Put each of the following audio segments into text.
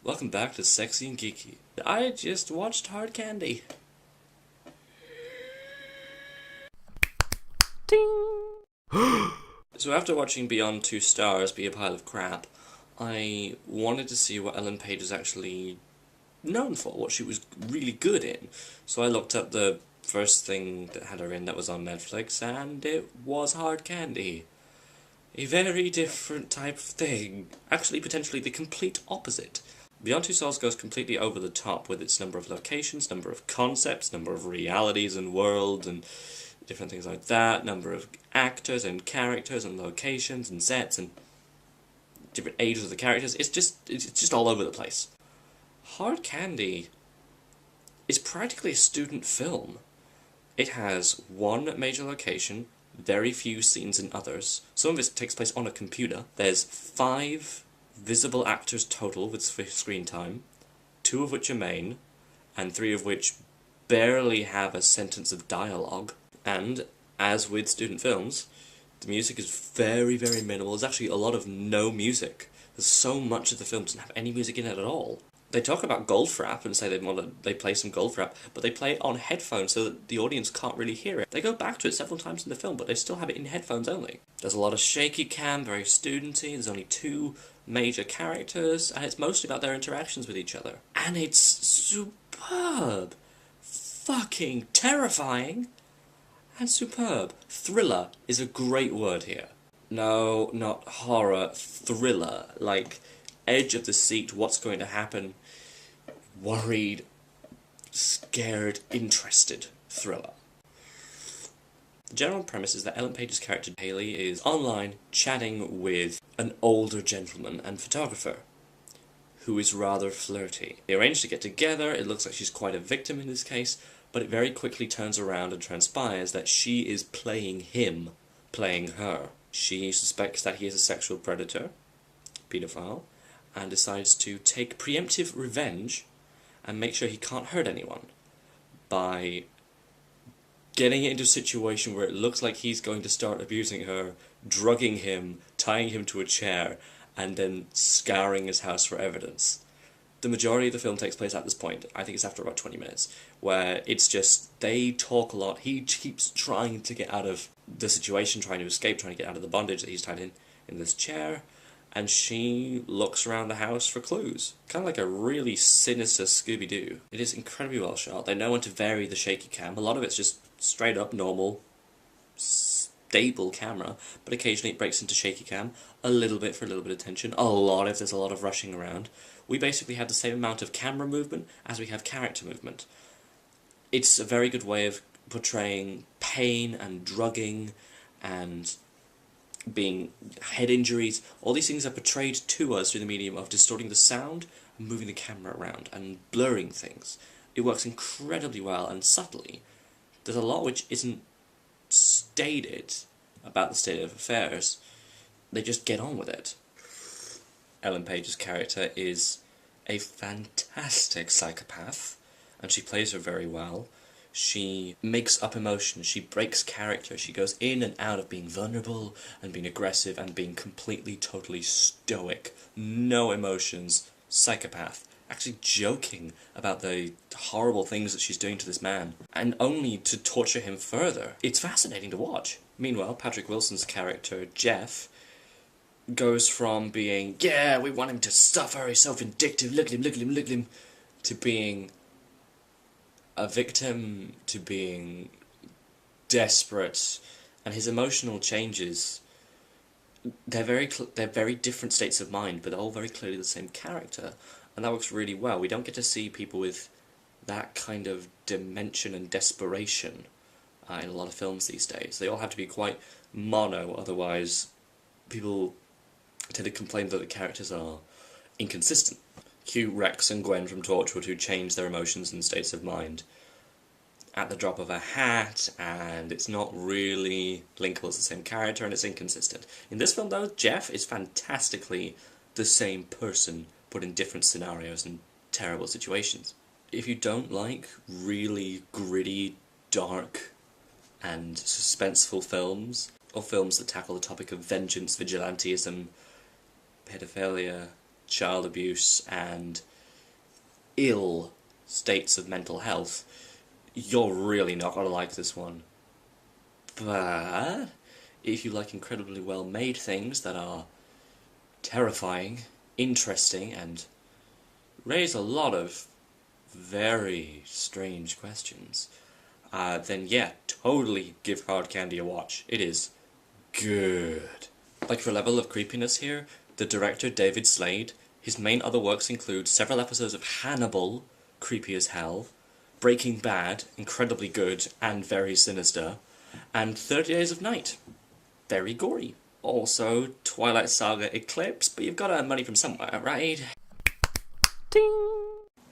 Welcome back to Sexy and Geeky. I just watched Hard Candy. Ding! So after watching Beyond Two Stars be a pile of crap, I wanted to see what Ellen Page is actually known for, what she was really good in. So I looked up the first thing that had her in that was on Netflix, and it was Hard Candy. A very different type of thing. Actually, potentially the complete opposite. Beyond Two Souls goes completely over the top with its number of locations, number of concepts, number of realities and worlds and different things like that, number of actors and characters and locations and sets and different ages of the characters. It's just all over the place. Hard Candy is practically a student film. It has one major location, very few scenes in others. Some of it takes place on a computer. There's 5 visible actors total with screen time, 2 of which are main, and 3 of which barely have a sentence of dialogue. And, as with student films, the music is very, very minimal. There's actually a lot of no music. There's so much of the film doesn't have any music in it at all. They talk about Goldfrapp and say they play some Goldfrapp, but they play it on headphones so that the audience can't really hear it. They go back to it several times in the film, but they still have it in headphones only. There's a lot of shaky cam, very studenty, there's only 2 major characters, and it's mostly about their interactions with each other. And it's superb! Fucking terrifying! And superb. Thriller is a great word here. No, not horror, thriller. Like, edge of the seat, what's going to happen, worried, scared, interested thriller. The general premise is that Ellen Page's character Haley is online chatting with an older gentleman and photographer who is rather flirty. They arrange to get together. It looks like she's quite a victim in this case, but it very quickly turns around and transpires that she is playing him, playing her. She suspects that he is a sexual predator, pedophile, and decides to take preemptive revenge and make sure he can't hurt anyone by getting into a situation where it looks like he's going to start abusing her, drugging him, tying him to a chair, and then scouring his house for evidence. The majority of the film takes place at this point. I think it's after about 20 minutes, where it's just, they talk a lot. He keeps trying to get out of the situation, trying to escape, trying to get out of the bondage that he's tied in this chair, and she looks around the house for clues. Kind of like a really sinister Scooby-Doo. It is incredibly well shot. They know when to vary the shaky cam. A lot of it's just straight up normal, stable camera, but occasionally it breaks into shaky cam, a little bit for a little bit of tension, a lot if there's a lot of rushing around. We basically have the same amount of camera movement as we have character movement. It's a very good way of portraying pain and drugging and being head injuries. All these things are portrayed to us through the medium of distorting the sound and moving the camera around and blurring things. It works incredibly well and subtly. There's a lot which isn't stated about the state of affairs. They just get on with it. Ellen Page's character is a fantastic psychopath, and she plays her very well. She makes up emotions, she breaks character, she goes in and out of being vulnerable and being aggressive and being completely, totally stoic. No emotions, psychopath. Actually joking about the horrible things that she's doing to this man, and only to torture him further. It's fascinating to watch. Meanwhile, Patrick Wilson's character, Jeff, goes from being, yeah, we want him to suffer, he's so vindictive, look at him, to being a victim, to being desperate, and his emotional changes, they're very different states of mind, but they're all very clearly the same character, and that works really well. We don't get to see people with that kind of dimension and desperation in a lot of films these days. They all have to be quite mono, otherwise people tend to complain that the characters are inconsistent. Hugh, Rex and Gwen from Torchwood, who change their emotions and states of mind at the drop of a hat, and it's not really linkable as the same character, and it's inconsistent. In this film, though, Jeff is fantastically the same person, put in different scenarios and terrible situations. If you don't like really gritty, dark, and suspenseful films, or films that tackle the topic of vengeance, vigilantism, pedophilia, child abuse, and ill states of mental health, you're really not gonna like this one. But if you like incredibly well-made things that are terrifying, interesting, and raise a lot of very strange questions, then yeah, totally give Hard Candy a watch. It is good. Like, for level of creepiness here, the director David Slade, his main other works include several episodes of Hannibal, creepy as hell, Breaking Bad, incredibly good and very sinister, and 30 Days of Night, very gory. Also, Twilight Saga Eclipse, but you've got to earn money from somewhere, right? Ding!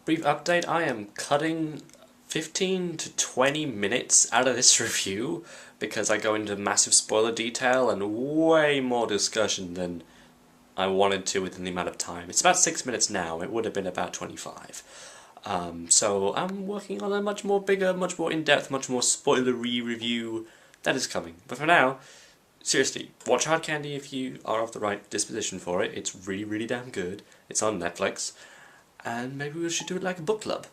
Brief update, I am cutting 15 to 20 minutes out of this review because I go into massive spoiler detail and way more discussion than I wanted to within the amount of time. It's about 6 minutes now, it would have been about 25. So I'm working on a much more bigger, much more in-depth, much more spoilery review that is coming. But for now, seriously, watch Hard Candy if you are of the right disposition for it. It's really, really damn good. It's on Netflix. And maybe we should do it like a book club.